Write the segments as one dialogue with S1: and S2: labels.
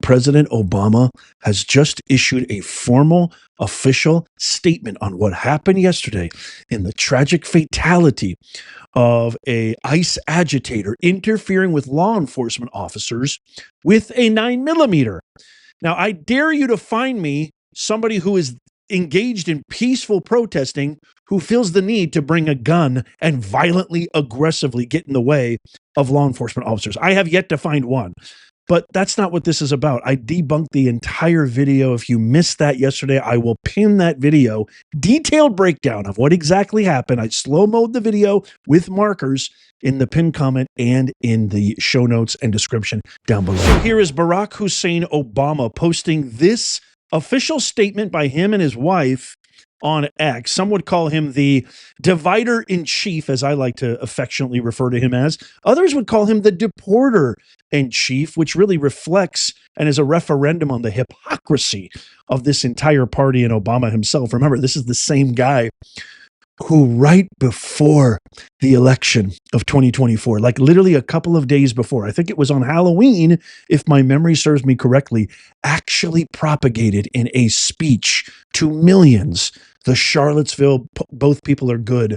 S1: President Obama has just issued a formal official statement on what happened yesterday in the tragic fatality of a ICE agitator interfering with law enforcement officers with a 9mm. Now, I dare you to find me somebody who is engaged in peaceful protesting who feels the need to bring a gun and violently, aggressively get in the way of law enforcement officers. I have yet to find one. But that's not what this is about. I debunked the entire video. If you missed that yesterday, I will pin that video, detailed breakdown of what exactly happened. I slow-mode the video with markers in the pinned comment and in the show notes and description down below. So here is Barack Hussein Obama posting this official statement by him and his wife on X. Some would call him the divider in chief, as I like to affectionately refer to him as. Others would call him the deporter in chief, which really reflects and is a referendum on the hypocrisy of this entire party and Obama himself. Remember, this is the same guy who right before the election of 2024, like literally a couple of days before, I think it was on Halloween, if my memory serves me correctly, actually propagated in a speech to millions the Charlottesville, both people are good,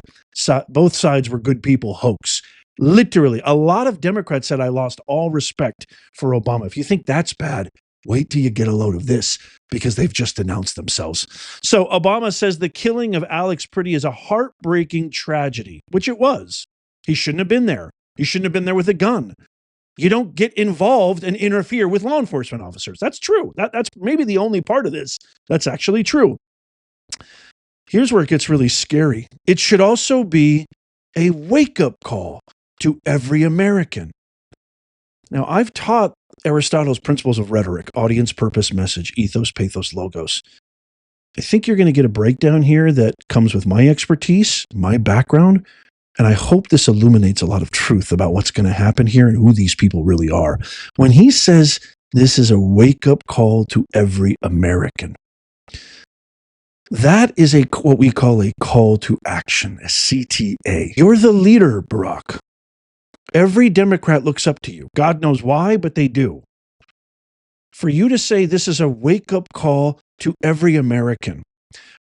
S1: both sides were good people hoax. Literally, a lot of Democrats said I lost all respect for Obama. If you think that's bad, wait till you get a load of this, because they've just announced themselves. So Obama says the killing of Alex Pretty is a heartbreaking tragedy, which it was. He shouldn't have been there. He shouldn't have been there with a gun. You don't get involved and interfere with law enforcement officers. That's true. That's maybe the only part of this that's actually true. Here's where it gets really scary. It should also be a wake-up call to every American. Now, I've taught Aristotle's principles of rhetoric: audience, purpose, message, ethos, pathos, logos. I think you're going to get a breakdown here that comes with my expertise, my background, and I hope this illuminates a lot of truth about what's going to happen here and who these people really are. When he says this is a wake-up call to every American, that is what we call a call to action, a CTA. You're the leader, Barack. Every Democrat looks up to you. God knows why, but they do. For you to say this is a wake-up call to every American,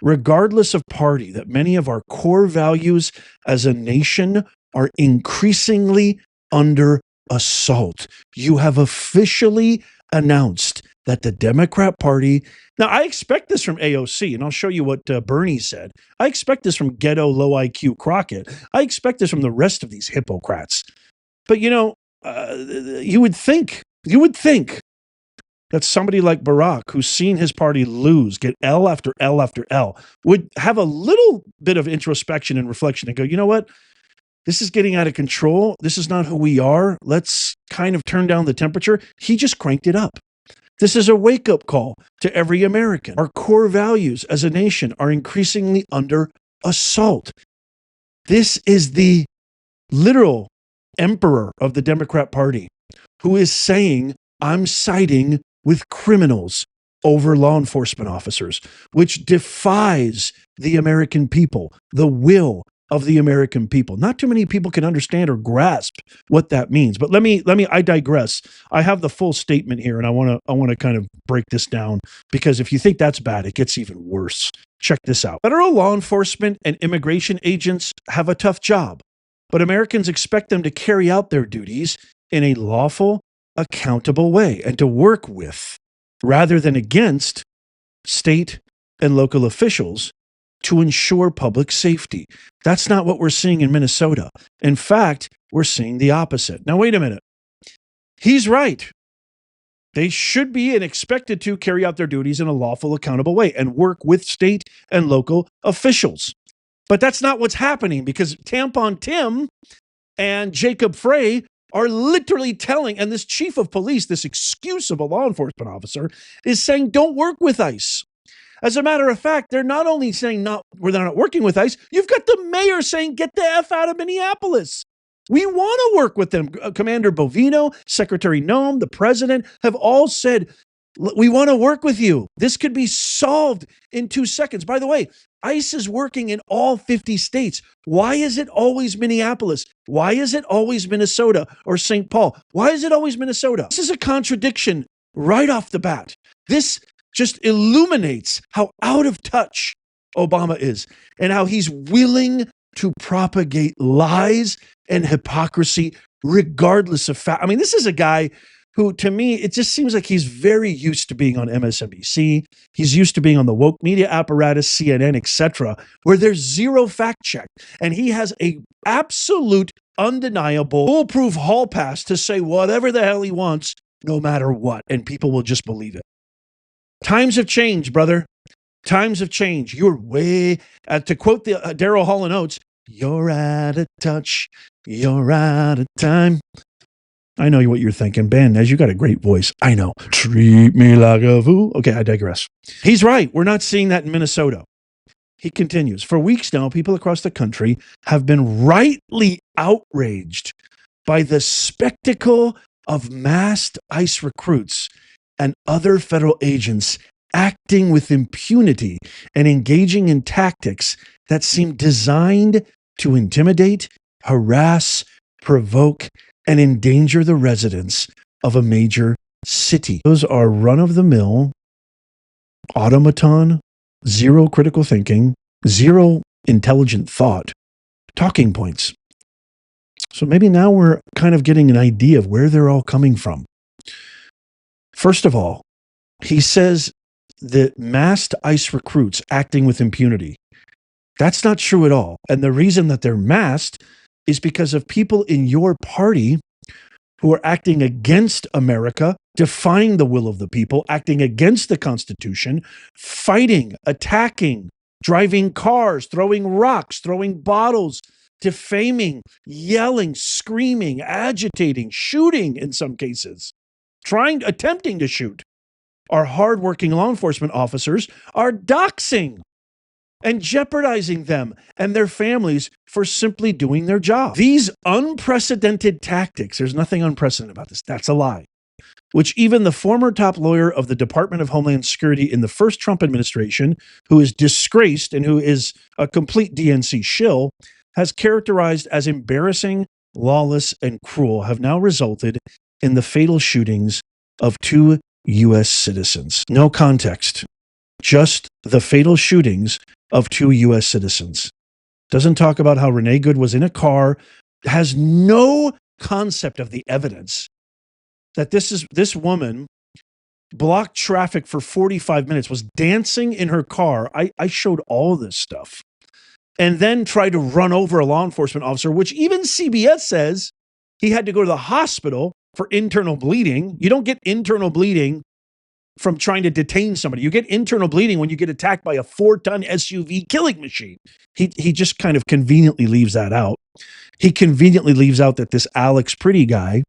S1: regardless of party, that many of our core values as a nation are increasingly under assault. You have officially announced that the Democrat Party... Now, I expect this from AOC, and I'll show you what Bernie said. I expect this from ghetto low IQ Crockett. I expect this from the rest of these hippocrats. But, you know, you would think that somebody like Barack, who's seen his party lose, get L after L after L, would have a little bit of introspection and reflection and go, you know what? This is getting out of control. This is not who we are. Let's kind of turn down the temperature. He just cranked it up. This is a wake-up call to every American. Our core values as a nation are increasingly under assault. This is the literal emperor of the Democrat Party who is saying, I'm siding with criminals over law enforcement officers, which defies the American people, the will of the American people. Not too many people can understand or grasp what that means. But I digress. I have the full statement here, and I want to kind of break this down, because if you think that's bad, it gets even worse. Check this out. Federal law enforcement and immigration agents have a tough job, but Americans expect them to carry out their duties in a lawful, accountable way and to work with, rather than against, state and local officials to ensure public safety. That's not what we're seeing in Minnesota. In fact, we're seeing the opposite. Now, wait a minute. He's right. They should be and expected to carry out their duties in a lawful, accountable way and work with state and local officials. But that's not what's happening, because Tampon Tim and Jacob Frey are literally telling, and this chief of police, this excuse of a law enforcement officer, is saying, don't work with ICE. As a matter of fact, they're not only saying they're not working with ICE, you've got the mayor saying, get the F out of Minneapolis. We want to work with them. Commander Bovino, Secretary Noem, the president have all said, we want to work with you. This could be solved in 2 seconds. By the way, ICE is working in all 50 states. Why is it always Minneapolis? Why is it always Minnesota or St. Paul? Why is it always Minnesota? This is a contradiction right off the bat. This just illuminates how out of touch Obama is and how he's willing to propagate lies and hypocrisy regardless of fact. I mean, this is a guy who, to me, it just seems like he's very used to being on MSNBC. He's used to being on the woke media apparatus, CNN, etc., where there's zero fact check. And he has a absolute, undeniable, foolproof hall pass to say whatever the hell he wants, no matter what, and people will just believe it. Times have changed, brother. Times have changed. You're way, to quote the Daryl Hall and Oates, you're out of touch. You're out of time. I know what you're thinking. Ben, Nez, you got a great voice. I know. Treat me like a fool. Okay, I digress. He's right. We're not seeing that in Minnesota. He continues. For weeks now, people across the country have been rightly outraged by the spectacle of masked ICE recruits and other federal agents acting with impunity and engaging in tactics that seem designed to intimidate, harass, provoke, and endanger the residents of a major city. Those are run-of-the-mill, automaton, zero critical thinking, zero intelligent thought, talking points. So maybe now we're kind of getting an idea of where they're all coming from. First of all, he says that masked ICE recruits acting with impunity. That's not true at all. And the reason that they're masked is because of people in your party who are acting against America, defying the will of the people, acting against the Constitution, fighting, attacking, driving cars, throwing rocks, throwing bottles, defaming, yelling, screaming, agitating, shooting in some cases, attempting to shoot. Our hardworking law enforcement officers are doxing and jeopardizing them and their families for simply doing their job. These unprecedented tactics, there's nothing unprecedented about this, that's a lie, which even the former top lawyer of the Department of Homeland Security in the first Trump administration, who is disgraced and who is a complete DNC shill, has characterized as embarrassing, lawless, and cruel, have now resulted in the fatal shootings of 2 U.S. citizens. No context, just the fatal shootings of 2 U.S. citizens. Doesn't talk about how Renee Good was in a car, has no concept of the evidence that this woman blocked traffic for 45 minutes, was dancing in her car. I showed all this stuff. And then tried to run over a law enforcement officer, which even CBS says he had to go to the hospital for internal bleeding. You don't get internal bleeding from trying to detain somebody. You get internal bleeding when you get attacked by a 4-ton SUV killing machine. He just kind of conveniently leaves that out. He conveniently leaves out that this Alex Pretty guy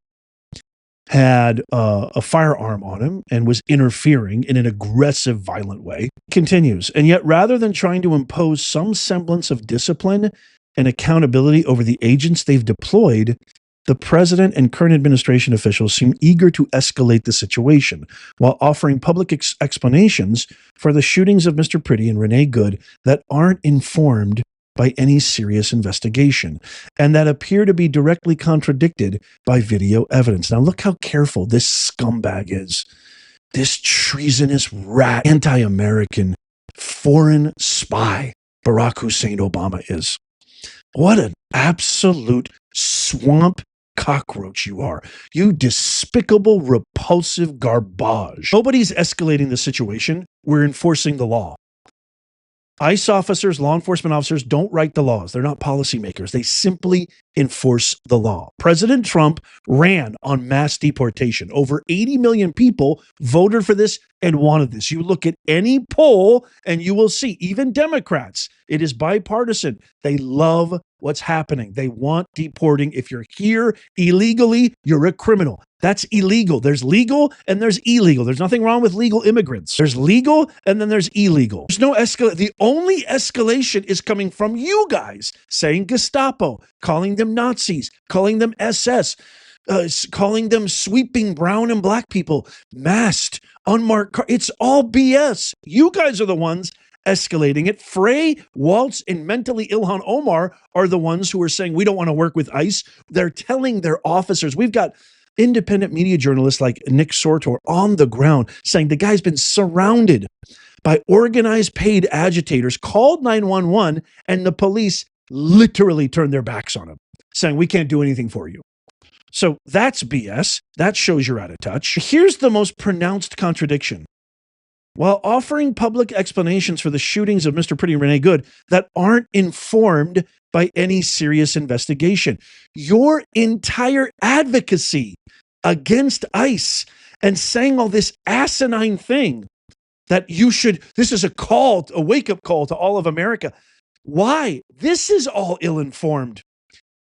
S1: had a firearm on him and was interfering in an aggressive, violent way. Continues. And yet, rather than trying to impose some semblance of discipline and accountability over the agents they've deployed, the president and current administration officials seem eager to escalate the situation while offering public explanations for the shootings of Mr. Pretty and Renee Good that aren't informed by any serious investigation and that appear to be directly contradicted by video evidence. Now, look how careful this scumbag is. This treasonous rat, anti-American, foreign spy Barack Hussein Obama is. What an absolute swamp cockroach you are. You despicable, repulsive garbage. Nobody's escalating the situation. We're enforcing the law. ICE officers, law enforcement officers don't write the laws. They're not policymakers. They simply enforce the law. President Trump ran on mass deportation. Over 80 million people voted for this and wanted this. You look at any poll and you will see, even Democrats, it is bipartisan. They love what's happening. They want deporting. If you're here illegally, you're a criminal. That's illegal. There's legal and there's illegal. There's nothing wrong with legal immigrants. There's legal and then there's illegal. There's no escalation. The only escalation is coming from you guys saying Gestapo, calling them Nazis, calling them SS, calling them sweeping brown and black people, masked, unmarked car. It's all BS. You guys are the ones escalating it. Frey, Waltz, and mentally Ilhan Omar are the ones who are saying we don't want to work with ICE. They're telling their officers, we've got independent media journalists like Nick Sortor on the ground saying the guy's been surrounded by organized paid agitators, called 911, and the police literally turned their backs on him, saying, we can't do anything for you. So that's BS. That shows you're out of touch. Here's the most pronounced contradiction. While offering public explanations for the shootings of Mr. Pretty and Renee Good that aren't informed by any serious investigation, your entire advocacy against ICE and saying all this asinine thing that this is a wake-up call to all of America. Why? This is all ill-informed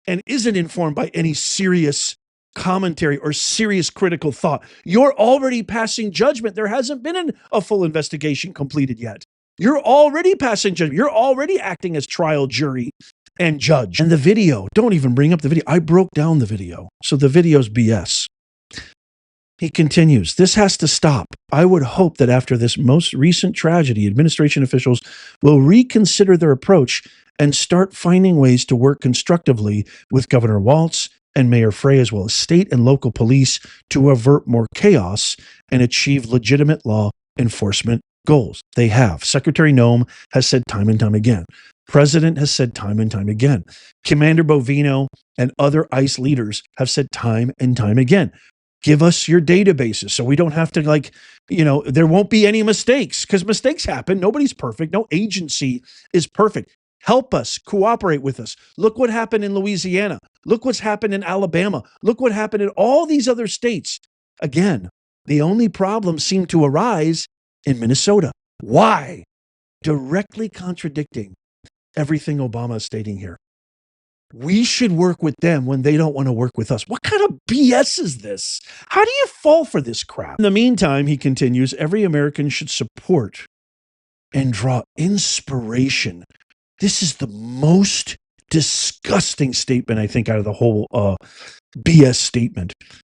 S1: and isn't informed by any serious commentary or serious critical thought. You're already passing judgment. There hasn't been a full investigation completed yet. You're already passing judgment. You're already acting as trial, jury, and judge. And the video, don't even bring up the video. I broke down the video. So the video's BS. He continues, this has to stop. I would hope that after this most recent tragedy, administration officials will reconsider their approach and start finding ways to work constructively with Governor Walz and Mayor Frey, as well as state and local police, to avert more chaos and achieve legitimate law enforcement goals. They have. Secretary Noem has said time and time again. President has said time and time again. Commander Bovino and other ICE leaders have said time and time again. Give us your databases so we don't have to there won't be any mistakes, because mistakes happen. Nobody's perfect. No agency is perfect. Help us, cooperate with us. Look what happened in Louisiana. Look what's happened in Alabama. Look what happened in all these other states. Again, the only problems seem to arise in Minnesota. Why? Directly contradicting everything Obama is stating here. We should work with them when they don't want to work with us. What kind of BS is this? How do you fall for this crap? In the meantime, he continues, every American should support and draw inspiration. This is the most disgusting statement, I think, out of the whole BS statement.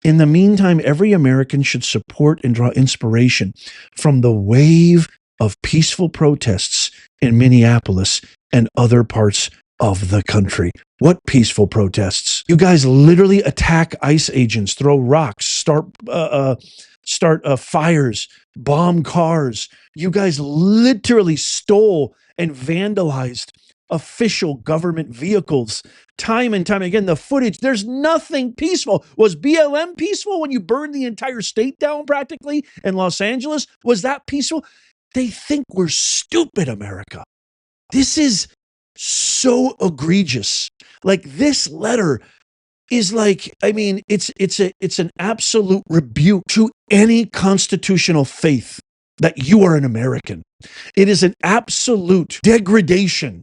S1: In the meantime, every American should support and draw inspiration from the wave of peaceful protests in Minneapolis and other parts of the country. What peaceful protests? You guys literally attack ICE agents, throw rocks, start fires, bomb cars. You guys literally stole and vandalized official government vehicles time and time again. The footage, there's nothing peaceful. Was BLM peaceful when you burned the entire state down practically in Los Angeles? Was that peaceful? They think we're stupid, America. This is so egregious. Like, this letter is it's an absolute rebuke to any constitutional faith that you are an American. It is an absolute degradation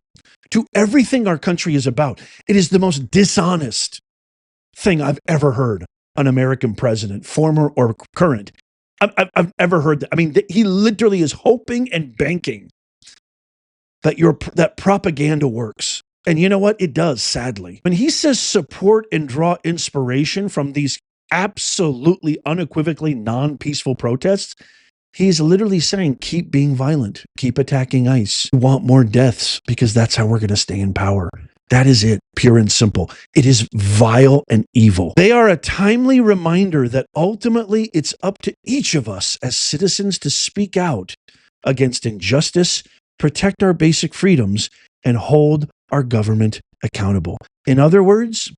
S1: to everything our country is about. It is the most dishonest thing I've ever heard an American president, former or current, I've ever heard that. I mean, he literally is hoping and banking that propaganda works. And you know what? It does, sadly. When he says support and draw inspiration from these absolutely unequivocally non-peaceful protests, he's literally saying, keep being violent, keep attacking ICE. We want more deaths because that's how we're going to stay in power. That is it, pure and simple. It is vile and evil. They are a timely reminder that ultimately it's up to each of us as citizens to speak out against injustice, protect our basic freedoms, and hold our government accountable. In other words,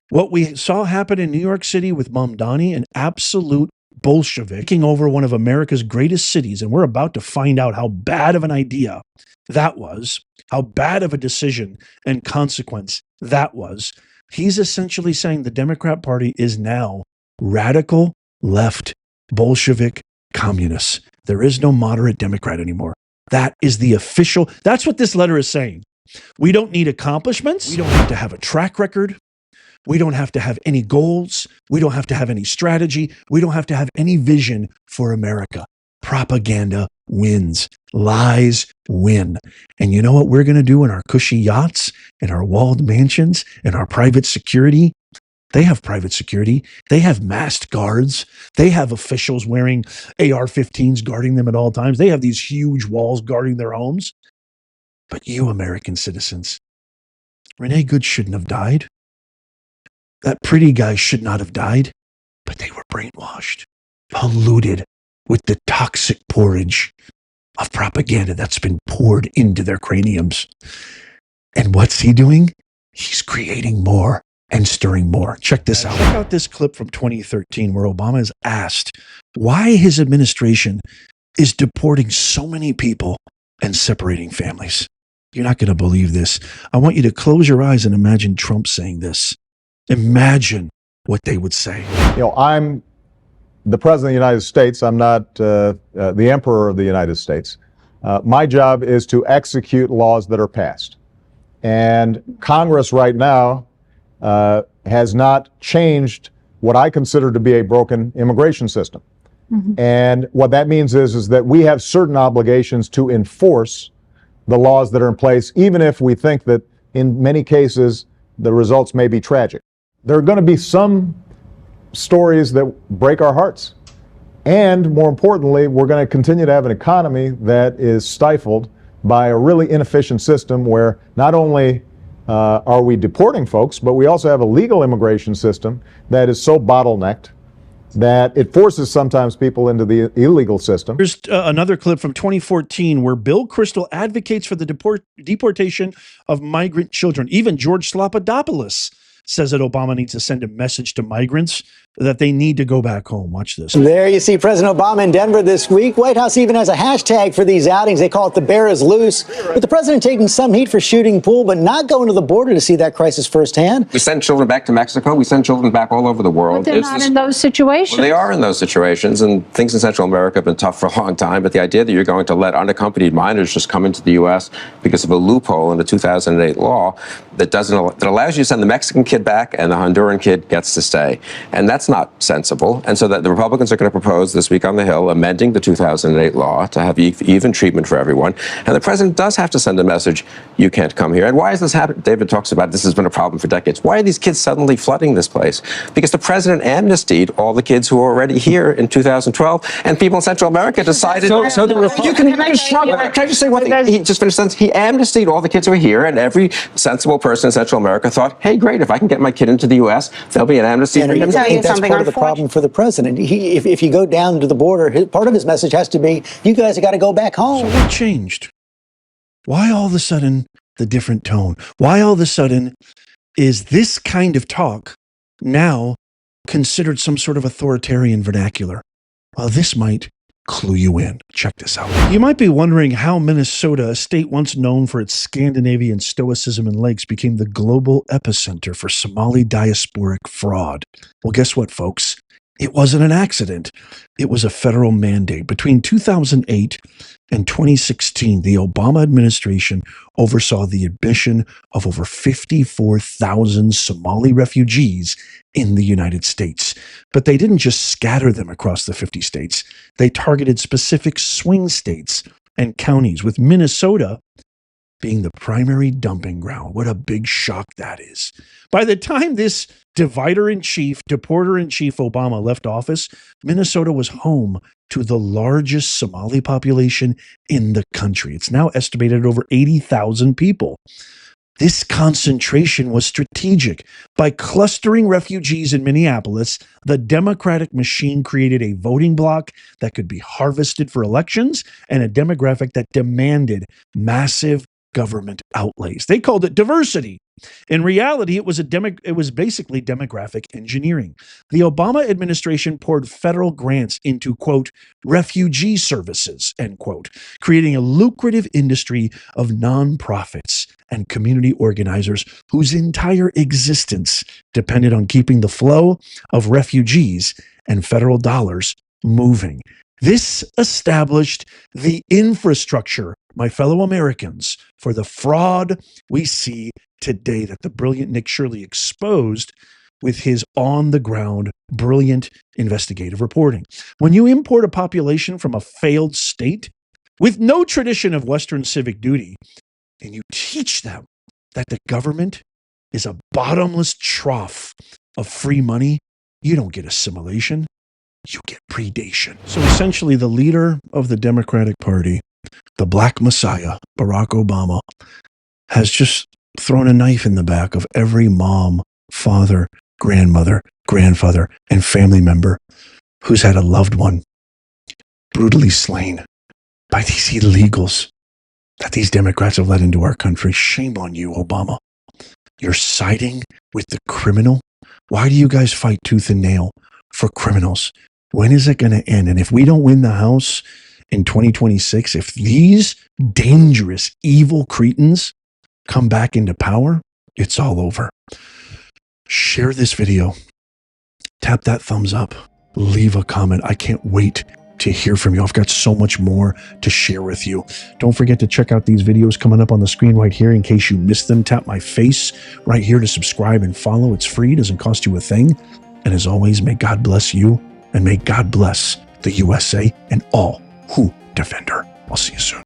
S1: what we saw happen in New York City with Mamdani, an absolute Bolshevik taking over one of America's greatest cities, and we're about to find out how bad of an idea that was, how bad of a decision and consequence that was. He's essentially saying the Democrat Party is now radical left Bolshevik communists. There is no moderate Democrat anymore. That is the official, that's what this letter is saying. We don't need accomplishments. We don't have to have a track record. We don't have to have any goals. We don't have to have any strategy. We don't have to have any vision for America. Propaganda wins. Lies win. And you know what we're going to do in our cushy yachts, in our walled mansions, in our private security? They have private security. They have masked guards. They have officials wearing AR-15s guarding them at all times. They have these huge walls guarding their homes. But you, American citizens, Renee Good shouldn't have died. That pretty guy should not have died. but they were brainwashed, polluted with the toxic porridge of propaganda that's been poured into their craniums. And what's he doing? He's creating more and stirring more. Check this out. Check out this clip from 2013 where Obama is asked why his administration is deporting so many people and separating families. You're not going to believe this. I want you to close your eyes and imagine Trump saying this. Imagine what they would say.
S2: You know, I'm the President of the United States. I'm not the Emperor of the United States. My job is to execute laws that are passed. And Congress right now has not changed what I consider to be a broken immigration system. Mm-hmm. And what that means is that we have certain obligations to enforce the laws that are in place, even if we think that in many cases the results may be tragic. There are going to be some stories that break our hearts. And more importantly, we're going to continue to have an economy that is stifled by a really inefficient system where not only are we deporting folks, but we also have a legal immigration system that is so bottlenecked that it forces sometimes people into the illegal system.
S1: Here's another clip from 2014 where Bill Kristol advocates for the deportation of migrant children. Even George Slopadopoulous says that Obama needs to send a message to migrants that they need to go back home. Watch this.
S3: There you see President Obama in Denver this week. White House even has a hashtag for these outings. They call it the bear is loose. With the president taking some heat for shooting pool, but not going to the border to see that crisis firsthand.
S4: We send children back to Mexico. We send children back all over the world.
S5: But they're not in those situations.
S4: Well, they are in those situations, and things in Central America have been tough for a long time. But the idea that you're going to let unaccompanied minors just come into the U.S. because of a loophole in the 2008 law that allows you to send the Mexican kid back and the Honduran kid gets to stay, and that's not sensible. And so that the Republicans are going to propose this week on the Hill amending the 2008 law to have even treatment for everyone. And the president does have to send a message, you can't come here. And why is this happening? David talks about this has been a problem for decades. Why are these kids suddenly flooding this place? Because the president amnestied all the kids who were already here in 2012, and people in Central America decided. So the Republicans. Can I just say one thing? He just finished sentence. He amnestied all the kids who were here, and every sensible person in Central America thought, hey, great, if I can get my kid into the U.S., there'll be an amnesty for him.
S3: I think that's part of the problem for the president. If you go down to the border, part of his message has to be, you guys have got to go back home.
S1: So what changed? Why all of a sudden the different tone? Why all of a sudden is this kind of talk now considered some sort of authoritarian vernacular? Well, this might clue you in. Check this out. You might be wondering how Minnesota, a state once known for its Scandinavian stoicism and lakes, became the global epicenter for Somali diasporic fraud. Well, guess what, folks? It wasn't an accident. It was a federal mandate. Between 2008 and 2016, the Obama administration oversaw the admission of over 54,000 Somali refugees in the United States. But they didn't just scatter them across the 50 states. They targeted specific swing states and counties, with Minnesota being the primary dumping ground. What a big shock that is. By the time this divider-in-chief, deporter-in-chief Obama left office, Minnesota was home to the largest Somali population in the country. It's now estimated at over 80,000 people. This concentration was strategic. By clustering refugees in Minneapolis, the Democratic machine created a voting bloc that could be harvested for elections and a demographic that demanded massive government outlays. They called it diversity. In reality, it was basically demographic engineering. The Obama administration poured federal grants into, quote, refugee services, end quote, creating a lucrative industry of nonprofits and community organizers whose entire existence depended on keeping the flow of refugees and federal dollars moving. This established the infrastructure, my fellow Americans, for the fraud we see today that the brilliant Nick Shirley exposed with his on-the-ground, brilliant investigative reporting. When you import a population from a failed state with no tradition of Western civic duty, and you teach them that the government is a bottomless trough of free money, you don't get assimilation, you get predation. So essentially, the leader of the Democratic Party, the Black Messiah, Barack Obama, has just thrown a knife in the back of every mom, father, grandmother, grandfather, and family member who's had a loved one brutally slain by these illegals that these Democrats have let into our country. Shame on you, Obama. You're siding with the criminal. Why do you guys fight tooth and nail for criminals? When is it going to end? And if we don't win the House in 2026, if these dangerous, evil cretins come back into power, it's all over. Share this video. Tap that thumbs up. Leave a comment. I can't wait to hear from you. I've got so much more to share with you. Don't forget to check out these videos coming up on the screen right here in case you missed them. Tap my face right here to subscribe and follow. It's free. It doesn't cost you a thing. And as always, may God bless you and may God bless the USA and all who defend her. I'll see you soon.